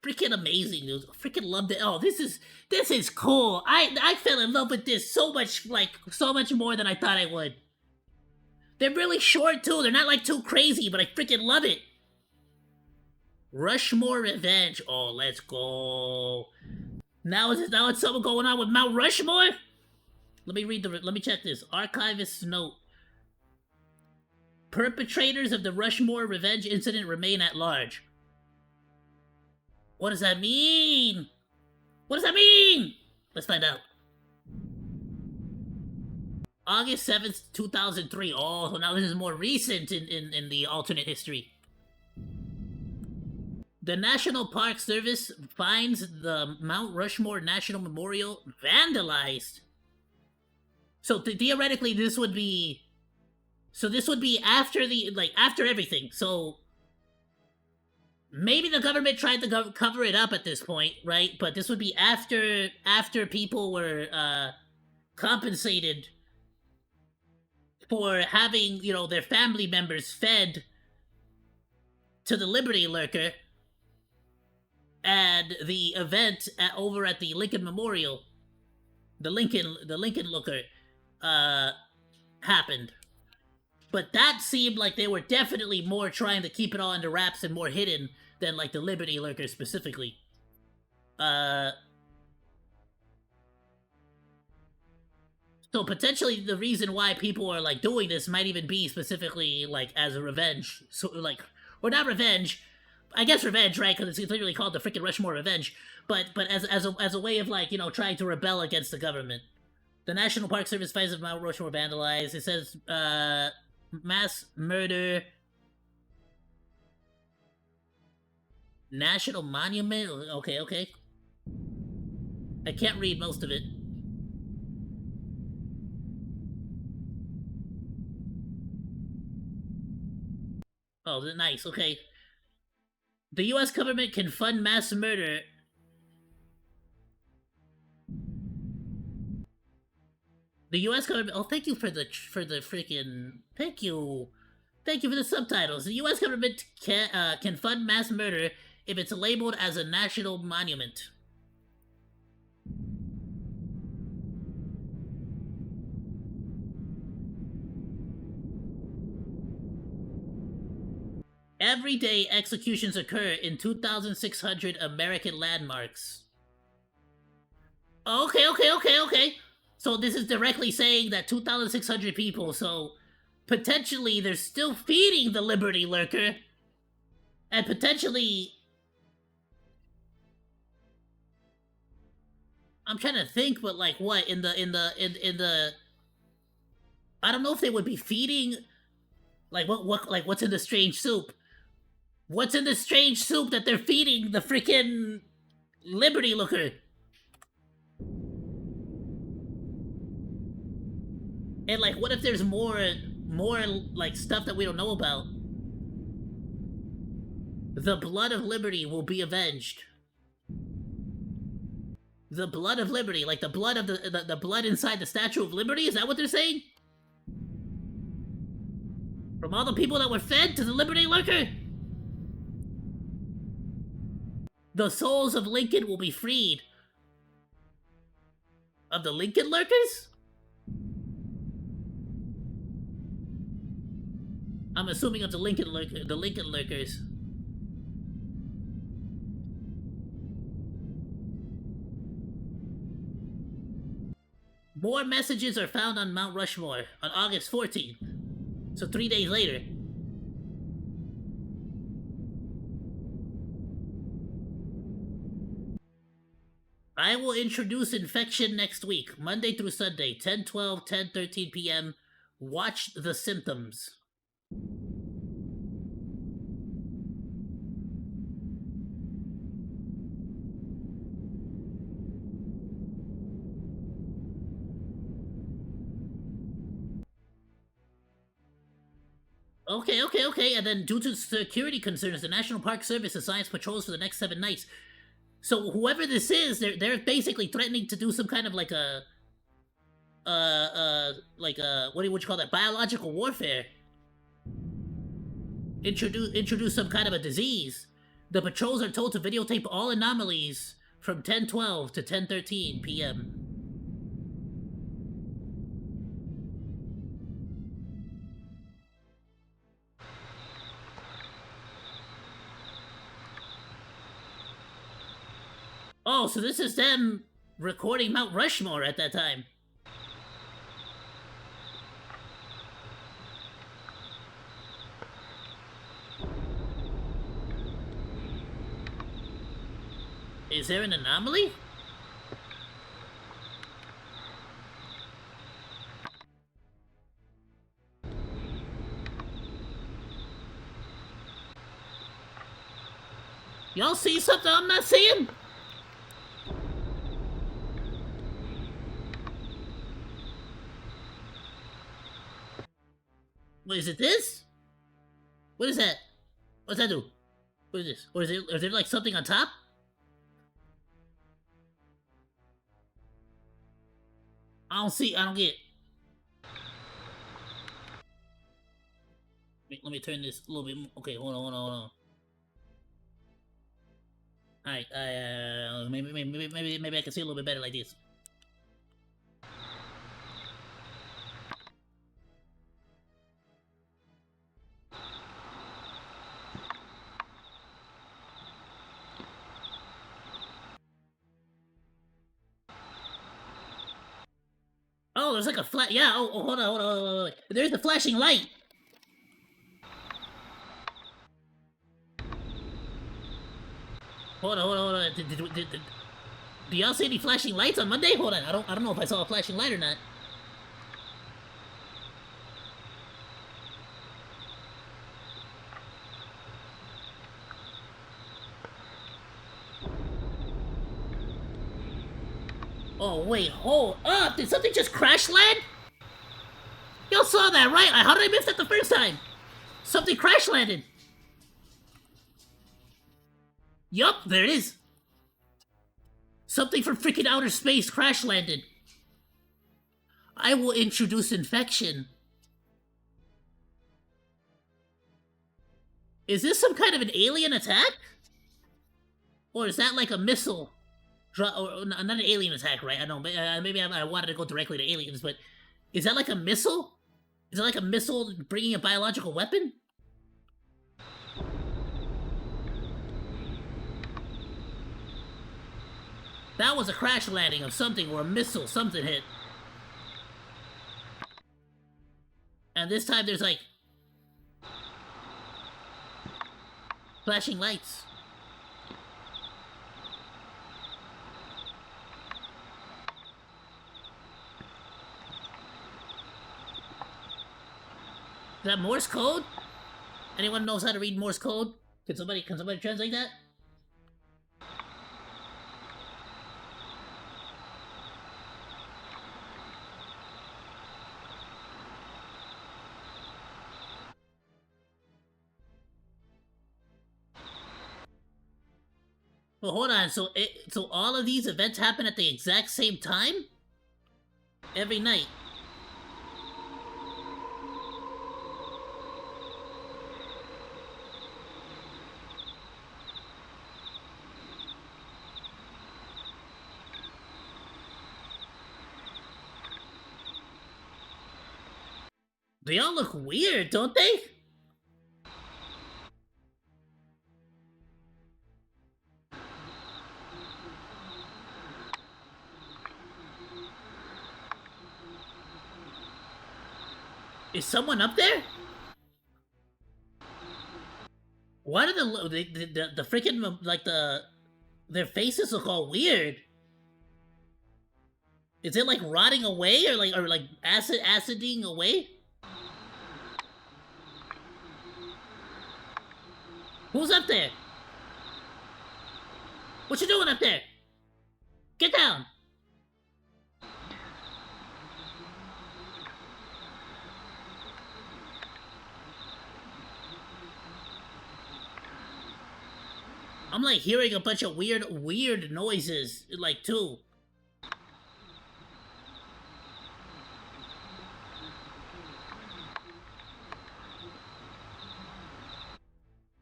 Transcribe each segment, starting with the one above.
freaking amazing, dude. Freaking loved it. Oh, this is cool. I fell in love with this so much, like so much more than I thought I would. They're really short too. They're not like too crazy, but I freaking love it. Rushmore Revenge. Oh, let's go. Now it's something going on with Mount Rushmore. Let me check this. Archivist's note. Perpetrators of the Rushmore Revenge incident remain at large. What does that mean? What does that mean? Let's find out. August 7th, 2003. Oh, so now this is more recent in the alternate history. The National Park Service finds the Mount Rushmore National Memorial vandalized. So theoretically, this would be... So this would be after the... Like, after everything. So... Maybe the government tried to cover it up at this point, right? But this would be after people were, compensated for having, you know, their family members fed to the Liberty Lurker, and the event over at the Lincoln Memorial, the Lincoln Looker, happened. But that seemed like they were definitely more trying to keep it all under wraps and more hidden than, like, the Liberty Lurker specifically. So potentially the reason why people are, like, doing this might even be specifically, like, as a revenge. So, like, or not revenge. I guess revenge, right? Because it's literally called the freaking Rushmore Revenge. But as a way of, like, you know, trying to rebel against the government. The National Park Service finds of Mount Rushmore vandalized. It says, mass murder. National Monument? Okay. I can't read most of it. Oh, nice, okay. The U.S. government can fund mass murder. The U.S. government... Oh, thank you for the freaking... Thank you for the subtitles. The U.S. government can fund mass murder if it's labeled as a national monument. Every day, executions occur in 2,600 American landmarks. Okay. So this is directly saying that 2,600 people, so potentially they're still feeding the Liberty Lurker, and potentially... I'm trying to think, but like what, in the... I don't know if they would be feeding... Like what's in the strange soup? What's in the strange soup that they're feeding the freaking Liberty Looker? And like, what if there's more like stuff that we don't know about? The blood of Liberty will be avenged. The blood of Liberty, like the blood of the blood inside the Statue of Liberty. Is that what they're saying? From all the people that were fed to the Liberty Lurker? The souls of Lincoln will be freed. Of the Lincoln Lurkers? I'm assuming of the Lincoln Lurkers. More messages are found on Mount Rushmore on August 14th. So 3 days later. I will introduce infection next week, Monday through Sunday, 10:12, 10:13 p.m. Watch the symptoms. Okay. And then, due to security concerns, the National Park Service assigns patrols for the next 7 nights. So whoever this is, they're basically threatening to do some kind of like a, what would you call that? Biological warfare. Introduce some kind of a disease, The patrols are told to videotape all anomalies from 10:12 to 10:13 p.m. Oh, so this is them recording Mount Rushmore at that time. Is there an anomaly? Y'all see something I'm not seeing? What is it? This? What is that? What does that do? What is this? Or is there like something on top? I don't get it. Wait, let me turn this a little bit more. Okay, hold on. Alright, maybe I can see a little bit better like this. Oh, there's like a flat. Yeah. Oh, hold on. Wait. There's the flashing light. Hold on. Do y'all see any flashing lights on Monday? Hold on. I don't know if I saw a flashing light or not. Oh wait, hold up! Did something just crash land? Y'all saw that, right? How did I miss that the first time? Something crash landed. Yup, there it is. Something from freaking outer space crash landed. I will introduce infection. Is this some kind of an alien attack? Or is that like a missile? Or not an alien attack, right? I know, maybe I wanted to go directly to aliens, but is that like a missile? Is it like a missile bringing a biological weapon? That was a crash landing of something, or a missile, something hit. And this time there's like flashing lights. Is that Morse code? Anyone knows how to read Morse code? Can somebody translate that? Well, hold on. So all of these events happen at the exact same time? Every night. They all look weird, don't they? Is someone up there? Why do the freaking like their faces look all weird? Is it like rotting away or like aciding away? Who's up there? What you doing up there? Get down! I'm like hearing a bunch of weird noises, like too.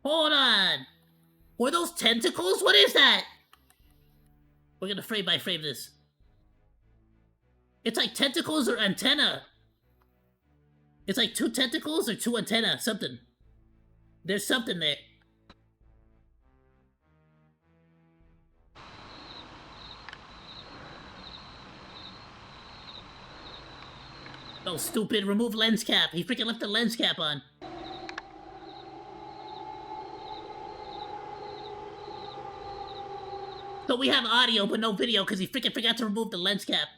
Hold on! Were tentacles? What is that? We're gonna frame by frame this. It's like tentacles or antenna. It's like 2 tentacles or 2 antenna, something. There's something there. Oh, stupid. Remove lens cap. He freaking left the lens cap on. So we have audio, but no video, because he freaking forgot to remove the lens cap.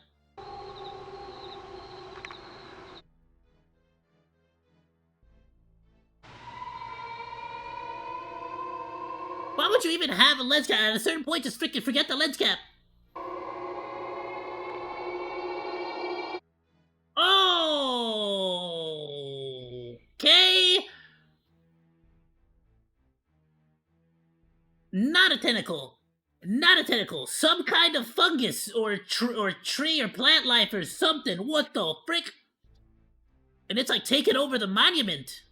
Why would you even have a lens cap? At a certain point, just freaking forget the lens cap. Oh! Okay. Not a tentacle. Not a tentacle. Some kind of fungus or tree or plant life or something. What the frick? And it's like taking over the monument.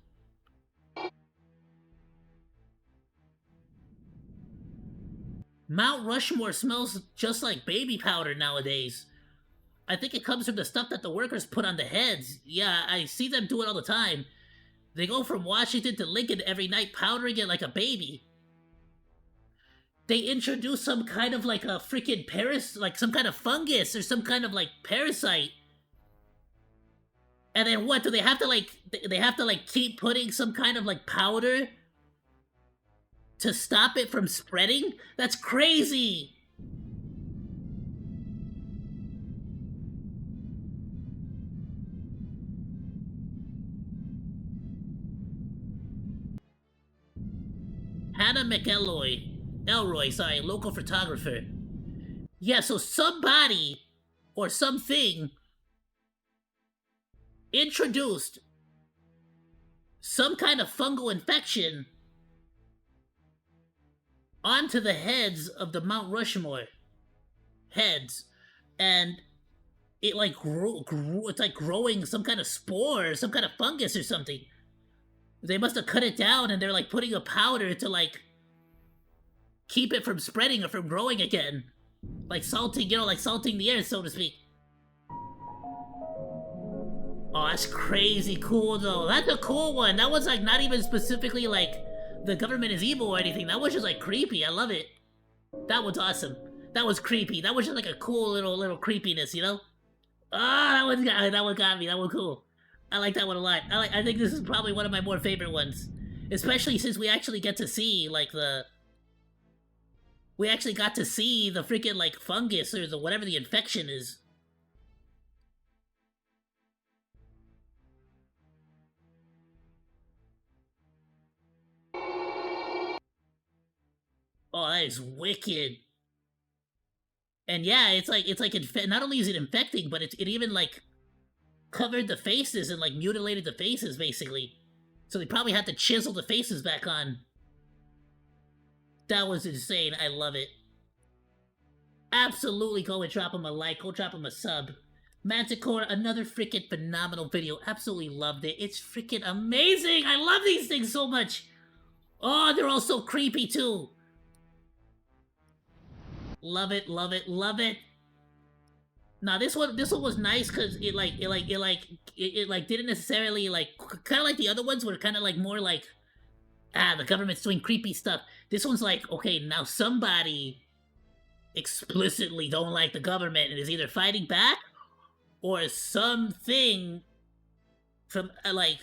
Mount Rushmore smells just like baby powder nowadays. I think it comes from the stuff that the workers put on the heads. Yeah, I see them do it all the time. They go from Washington to Lincoln every night powdering it like a baby. They introduce some kind of like a freaking like some kind of fungus or some kind of like parasite. And then what, do they have to like keep putting some kind of like powder to stop it from spreading? That's crazy! Hannah Elroy, sorry, local photographer. Yeah, so somebody or something introduced some kind of fungal infection onto the heads of the Mount Rushmore heads, and it like grew it's like growing some kind of spore or some kind of fungus or something. They must have cut it down, and they're like putting a powder to like keep it from spreading or from growing again. Like salting, like salting the air, so to speak. Oh, that's crazy cool, though. That's a cool one. That was, like, not even specifically, like, the government is evil or anything. That was just, like, creepy. I love it. That was awesome. That was creepy. That was just, like, a cool little creepiness, you know? Ah, that one got me. That was cool. I like that one a lot. I think this is probably one of my more favorite ones. Especially since we actually get to see, like, we actually got to see the freaking, like, fungus or the whatever the infection is. Oh, that is wicked. And yeah, it's like not only is it infecting, but it even, like, covered the faces and, like, mutilated the faces, basically. So they probably had to chisel the faces back on. That was insane. I love it. Absolutely go and drop him a like. Go drop him a sub. Manticore, another freaking phenomenal video. Absolutely loved it. It's freaking amazing. I love these things so much. Oh, they're all so creepy, too. Love it, love it, love it. Now this one was nice because it didn't necessarily like kind of like the other ones were kind of like more like the government's doing creepy stuff. This one's like, okay, now somebody explicitly don't like the government and is either fighting back or something from like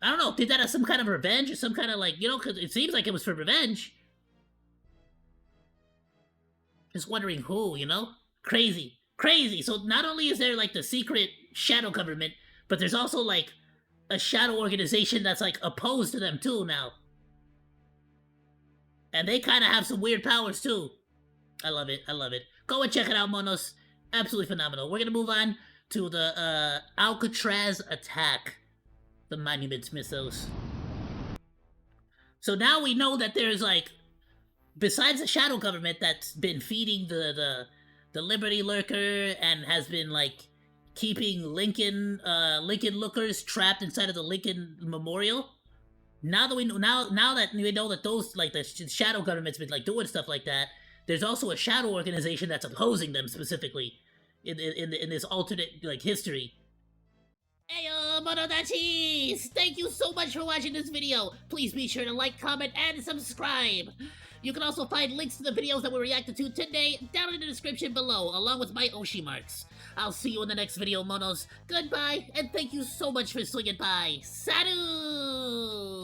I don't know, did that as some kind of revenge or some kind of like, you know, because it seems like it was for revenge. Just wondering who, you know? Crazy. Crazy. So not only is there, like, the secret shadow government, but there's also, like, a shadow organization that's, like, opposed to them, too, now. And they kind of have some weird powers, too. I love it. I love it. Go and check it out, monos. Absolutely phenomenal. We're gonna move on to the, Alcatraz attack. The Monument's Mythos. So now we know that there's, like, besides the shadow government that's been feeding the Liberty Lurker and has been like keeping Lincoln lookers trapped inside of the Lincoln Memorial, Now that we know, now that we know that those like the shadow government's been like doing stuff like that, there's also a shadow organization that's opposing them specifically in this alternate like history. Ayo, Monodachis! Thank you so much for watching this video. Please be sure to like, comment, and subscribe. You can also find links to the videos that we reacted to today down in the description below, along with my Oshi marks. I'll see you in the next video, Monos. Goodbye, and thank you so much for swinging by. Sadu!